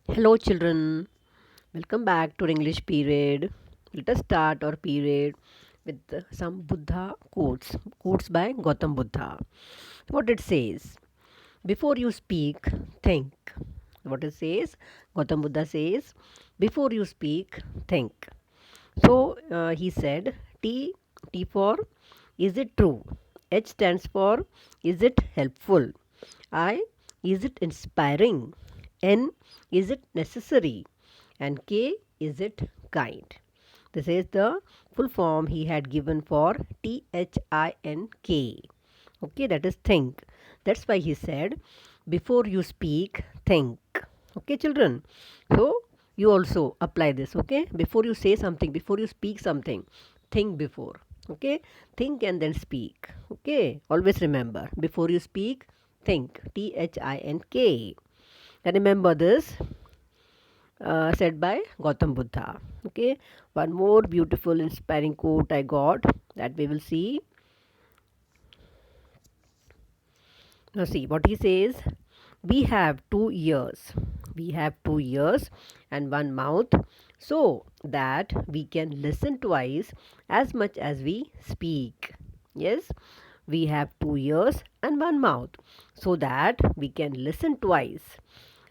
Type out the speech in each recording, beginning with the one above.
Hello, children. Welcome back to English period. Let us start our period with some Buddha quotes. Quotes by Gautam Buddha. What it says: Before you speak, think. What it says? Gautam Buddha says, before you speak, think. So he said, T for is it true? H stands for is it helpful? I is it inspiring? N is it necessary? And K is it kind? This is the full form he had given for THINK. Okay, that is think. That's why he said, before you speak, think. Okay, children. So you also apply this. Okay, before you say something, before you speak something, think before. Okay, think and then speak. Okay, always remember, before you speak, think. THINK. And remember this, said by Gautam Buddha. Okay, one more beautiful, inspiring quote I got that we will see. Now, see what he says. We have 2 ears. We have 2 ears and one mouth, so that we can listen twice as much as we speak. Yes, we have 2 ears and one mouth, so that we can listen twice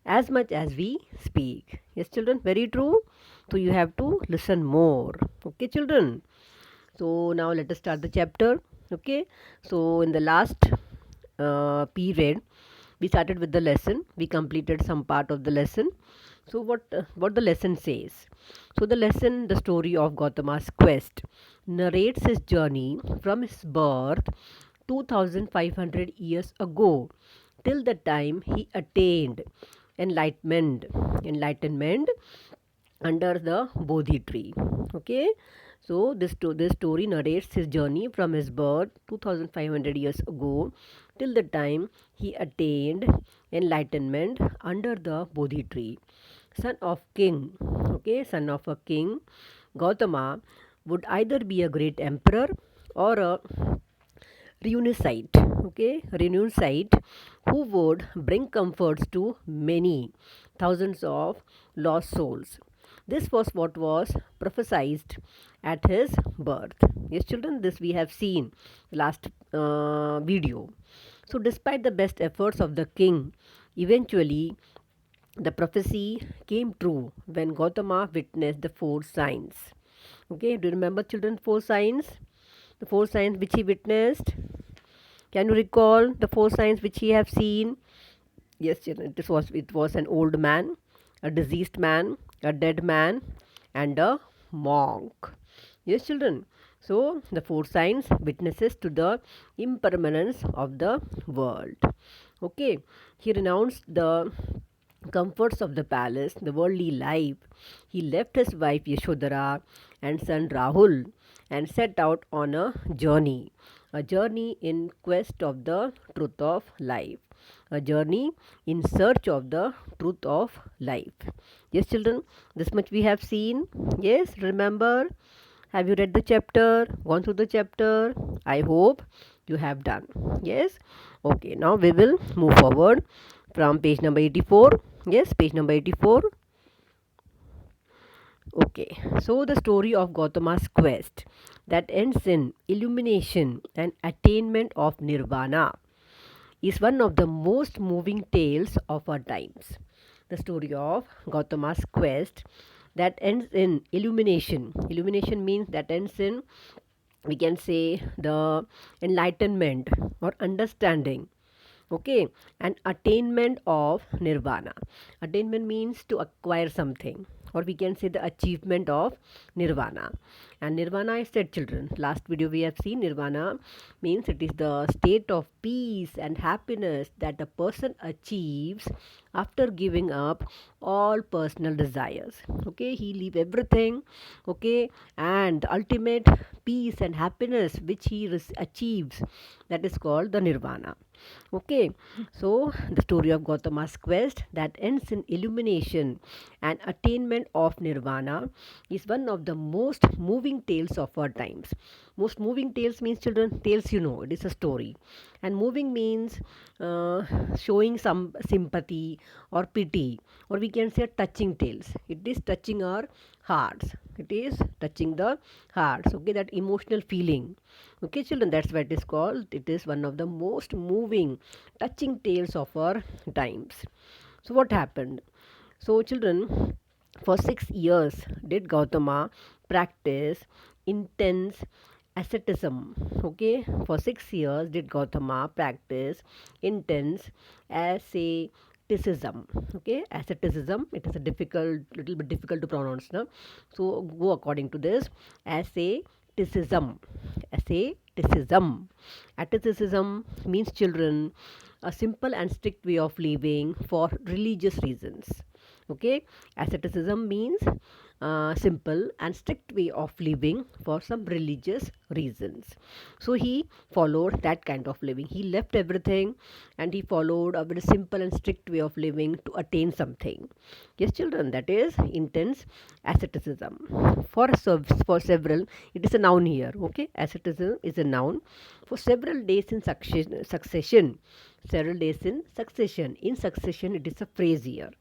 as much as we speak. Yes, children, very true. So, you have to listen more. Okay, children. So, now let us start the chapter. Okay, so in the last period, we started with the lesson. We completed some part of the lesson. So, what the lesson says? So, the lesson, the story of Gautama's quest, narrates his journey from his birth 2500 years ago till the time he attained enlightenment enlightenment under the Bodhi tree. Okay, so this story narrates his journey from his birth 2500 years ago till the time he attained enlightenment under the Bodhi tree. Son of king, okay, son of a king, Gautama would either be a great emperor or a renewed who would bring comforts to many thousands of lost souls. This was what was prophesied at his birth. Yes, children, this we have seen last video. So despite the best efforts of the king, eventually the prophecy came true when Gautama witnessed the 4 signs. Okay, do you remember, children, 4 signs? The 4 signs which he witnessed. Can you recall the 4 signs which he have seen? Yes, children, it was an old man, a diseased man, a dead man, and a monk. Yes, children. So the 4 signs witnesses to the impermanence of the world. Okay, he renounced the comforts of the palace, the worldly life. He left his wife Yashodhara and son Rahul and set out on a journey in quest of the truth of life, a journey in search of the truth of life. Yes, children, this much we have seen. Yes, remember. Have you read the chapter? Gone through the chapter? I hope you have done. Yes? Okay, now we will move forward from page number 84. Yes, page number 84. Okay, so the story of Gautama's quest that ends in illumination and attainment of nirvana is one of the most moving tales of our times. The story of Gautama's quest that ends in illumination. Illumination means that ends in, we can say, the enlightenment or understanding. Okay, and attainment of nirvana. Attainment means to acquire something, or we can say the achievement of nirvana. And nirvana, I said, children, last video we have seen, nirvana means it is the state of peace and happiness that a person achieves after giving up all personal desires. Okay, he leave everything. Okay, and the ultimate peace and happiness which he achieves, that is called the nirvana. Okay, so the story of Gautama's quest that ends in illumination and attainment of nirvana is one of the most moving tales of our times. Most moving tales means, children, tales, it is a story. And moving means showing some sympathy or pity, or we can say touching tales. It is touching our hearts. It is touching the hearts. Okay, that emotional feeling. Okay, children, that's what it is called. It is one of the most moving, touching tales of our times. So, what happened? So, children, for 6 years did Gautama practice intense asceticism. Okay, for 6 years did Gautama practice intense asceticism. Okay, asceticism. It is a little bit difficult to pronounce. No? So go according to this. Asceticism. Asceticism. Asceticism means, children, a simple and strict way of living for religious reasons. Okay, asceticism means simple and strict way of living for some religious reasons. So he followed that kind of living. He left everything and he followed a very simple and strict way of living to attain something. Yes, children, that is intense asceticism. For several, it is a noun here. Okay, asceticism is a noun. For several days in succession. Several days in succession. In succession, it is a phrase here.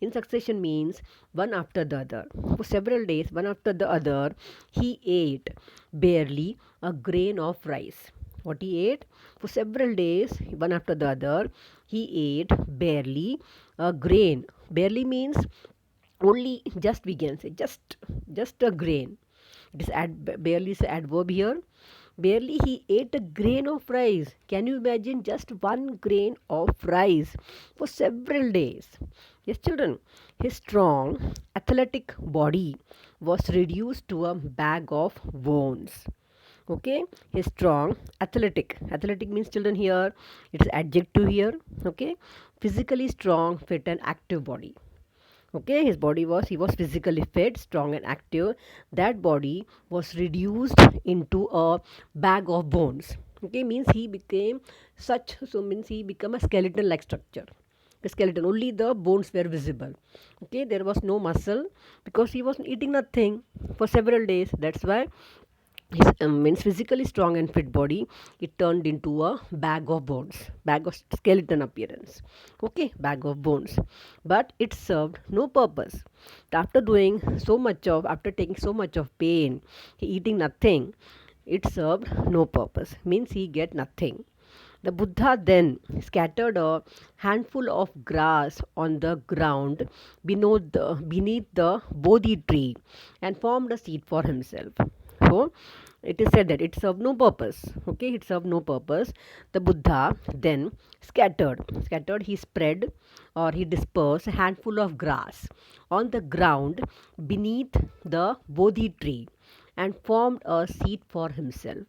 In succession means one after the other. For several days, one after the other, he ate barely a grain of rice. What he ate? For several days, one after the other, he ate barely a grain. Barely means only, just, we can say, just a grain. It is barely is adverb here. Barely he ate a grain of rice. Can you imagine, just one grain of rice for several days? Yes, children. His strong, athletic body was reduced to a bag of bones. Okay, his strong, athletic. Athletic means, children, here it's adjective here. Okay, physically strong, fit, and active body. Okay, his body was, he was physically fit, strong, and active. That body was reduced into a bag of bones. Okay, means he became such, so means he became a skeleton like structure. A skeleton, only the bones were visible. Okay, there was no muscle because he was eating nothing for several days. That's why his means physically strong and fit body, it turned into a bag of bones, bag of skeleton appearance. Okay, bag of bones, but it served no purpose. After taking so much of pain, he eating nothing, it served no purpose, means he get nothing. The Buddha then scattered a handful of grass on the ground beneath the Bodhi tree and formed a seat for himself. So, it is said that it served no purpose. Okay, it served no purpose. The Buddha then scattered, he spread or he dispersed a handful of grass on the ground beneath the Bodhi tree and formed a seat for himself.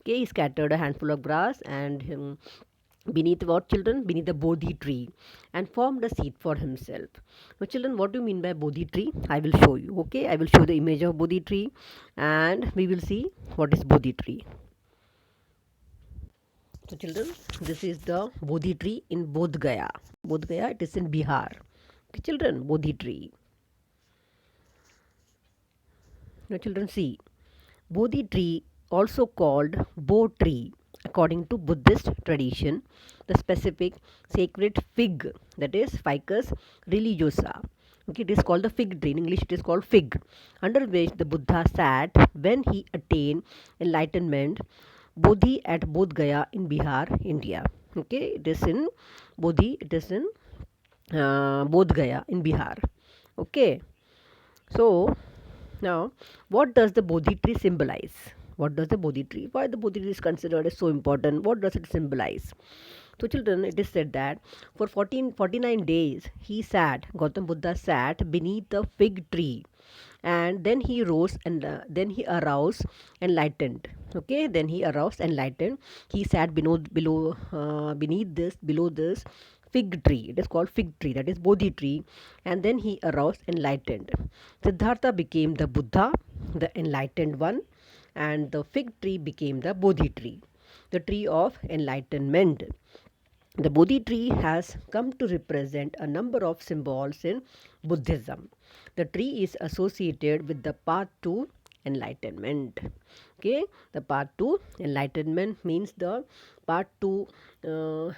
Okay, he scattered a handful of grass and beneath what, children? Beneath the Bodhi tree and formed a seat for himself. Now, children, what do you mean by Bodhi tree? I will show you. Okay, I will show the image of Bodhi tree and we will see what is Bodhi tree. So, children, this is the Bodhi tree in Bodh Gaya. Bodh Gaya, it is in Bihar. Okay, children, Bodhi tree. Now, children, see. Bodhi tree, also called Bo tree, according to Buddhist tradition, the specific sacred fig, that is Ficus religiosa. Okay, it is called the fig tree. In English, it is called fig, under which the Buddha sat when he attained enlightenment. Bodhi at Bodh Gaya in Bihar, India. Okay, it is in Bodhi. It is in Bodh Gaya in Bihar. Okay, so now, what does the Bodhi tree symbolize? What does the Bodhi tree? Why the Bodhi tree is considered as so important? What does it symbolize? So, children, it is said that for 49 days he sat, Gautam Buddha sat beneath the fig tree, and then he rose and then he aroused enlightened. Okay, then he aroused enlightened. He sat below this fig tree. It is called fig tree, that is Bodhi tree, and then he aroused enlightened. Siddhartha became the Buddha, the enlightened one, and the fig tree became the Bodhi tree, the tree of enlightenment. The Bodhi tree has come to represent a number of symbols in Buddhism. The tree is associated with the path to enlightenment. Okay, the part to enlightenment means the part to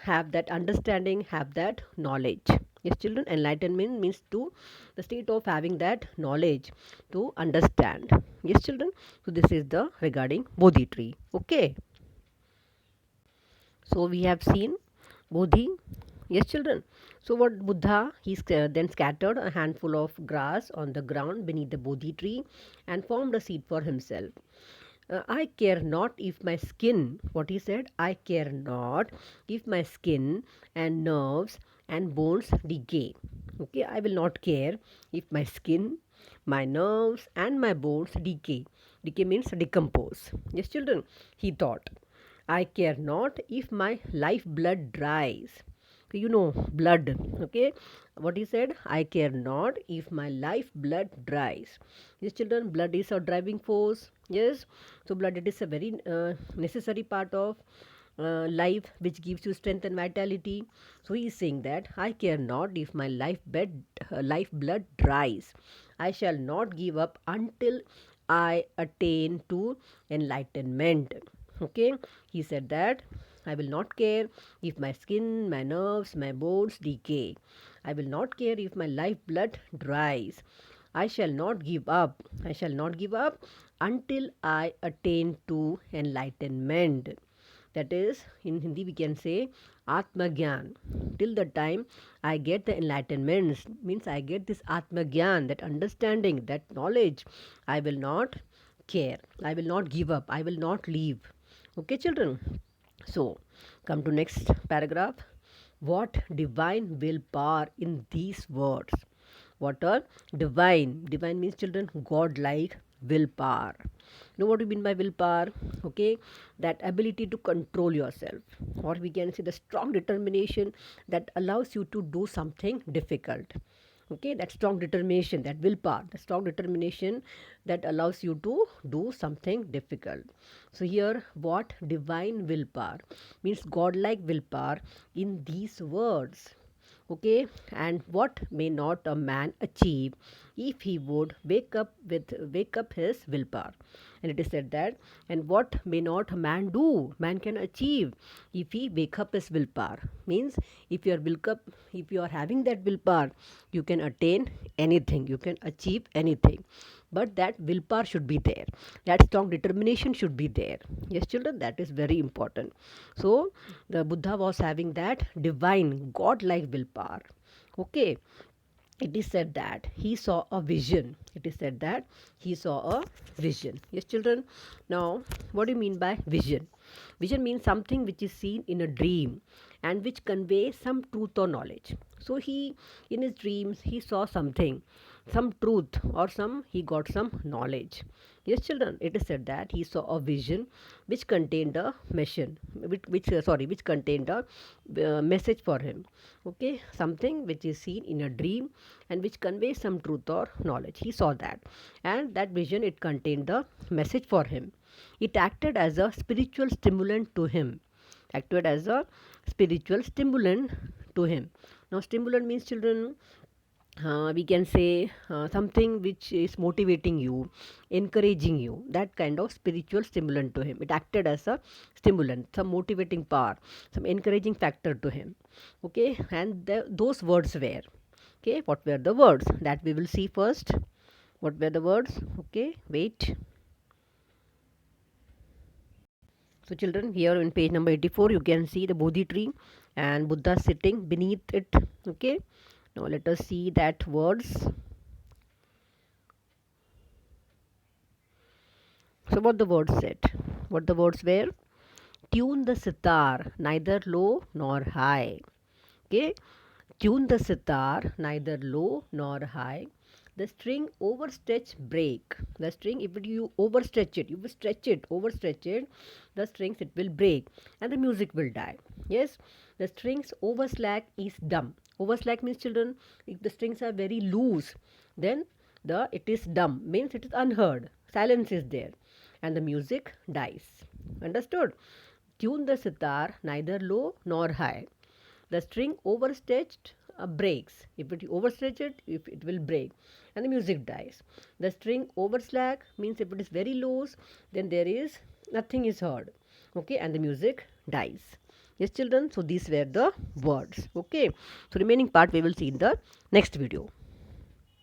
have that understanding, have that knowledge. Yes, children, enlightenment means to the state of having that knowledge to understand. Yes, children. So this is the regarding Bodhi tree. Okay. So we have seen Bodhi. Yes, children. So what Buddha, then scattered a handful of grass on the ground beneath the Bodhi tree and formed a seat for himself. I care not if my skin, what he said, I care not if my skin and nerves and bones decay. Okay, I will not care if my skin, my nerves, and my bones decay. Decay means decompose. Yes, children, he thought. I care not if my life blood dries. Okay, you know, blood. Okay, what he said, I care not if my life blood dries. Yes, children, blood is a driving force. Yes, so blood, it is a very necessary part of life which gives you strength and vitality. So he is saying that I care not if my life blood dries. I shall not give up until I attain to enlightenment. Okay, he said that I will not care if my skin, my nerves, my bones decay. I will not care if my life blood dries. I shall not give up. I shall not give up until I attain to enlightenment. That is, in Hindi we can say Atma Gyan. Till the time I get the enlightenment, means I get this Atma Gyan, that understanding, that knowledge, I will not care. I will not give up. I will not leave. Okay, children. So, come to next paragraph. What divine willpower in these words? What are divine? Divine means, children, God-like willpower. Know what we mean by willpower? Okay, that ability to control yourself, or we can say the strong determination that allows you to do something difficult. Okay, that strong determination, that willpower, the strong determination that allows you to do something difficult. So here, what divine willpower means, godlike willpower in these words. Okay, and what may not a man achieve if he would wake up his willpower. And it is said that, and what may not a man do, man can achieve if he wake up his willpower. Means if you are having that willpower, you can attain anything, you can achieve anything. But that willpower should be there, that strong determination should be there. Yes, children, that is very important. So the Buddha was having that divine God-like willpower. Okay, it is said that he saw a vision. It is said that he saw a vision. Yes, children. Now, what do you mean by vision? Vision means something which is seen in a dream and which conveys some truth or knowledge. So he, in his dreams, he saw something, some truth, or he got some knowledge. Yes, children, it is said that he saw a vision which contained a mission, which contained a message for him. Okay, something which is seen in a dream and which conveys some truth or knowledge. He saw that, and that vision, it contained the message for him. It acted as a spiritual stimulant to him. Acted as a spiritual stimulant to him. Now, stimulant means, children, we can say something which is motivating you, encouraging you, that kind of spiritual stimulant to him. It acted as a stimulant, some motivating power, some encouraging factor to him. Okay, and those words were, okay, what were the words that we will see first? What were the words? Okay, wait. So children, here in page number 84, you can see the Bodhi tree and Buddha sitting beneath it. Okay, now let us see that words. So what the words said? What the words were? Tune the sitar, neither low nor high. Okay, tune the sitar, neither low nor high. The string overstretch break. The string, if you overstretch it, overstretch it, the strings, it will break and the music will die. Yes, the strings overslack is dumb. Overslack means, children, if the strings are very loose, then it is dumb, means it is unheard. Silence is there and the music dies. Understood? Tune the sitar, neither low nor high. The string overstretched breaks. If it overstretch it, if it will break, and the music dies. The string overslack means if it is very loose, then there is nothing is heard. Okay, and the music dies. Yes, children. So these were the words. Okay. So remaining part we will see in the next video.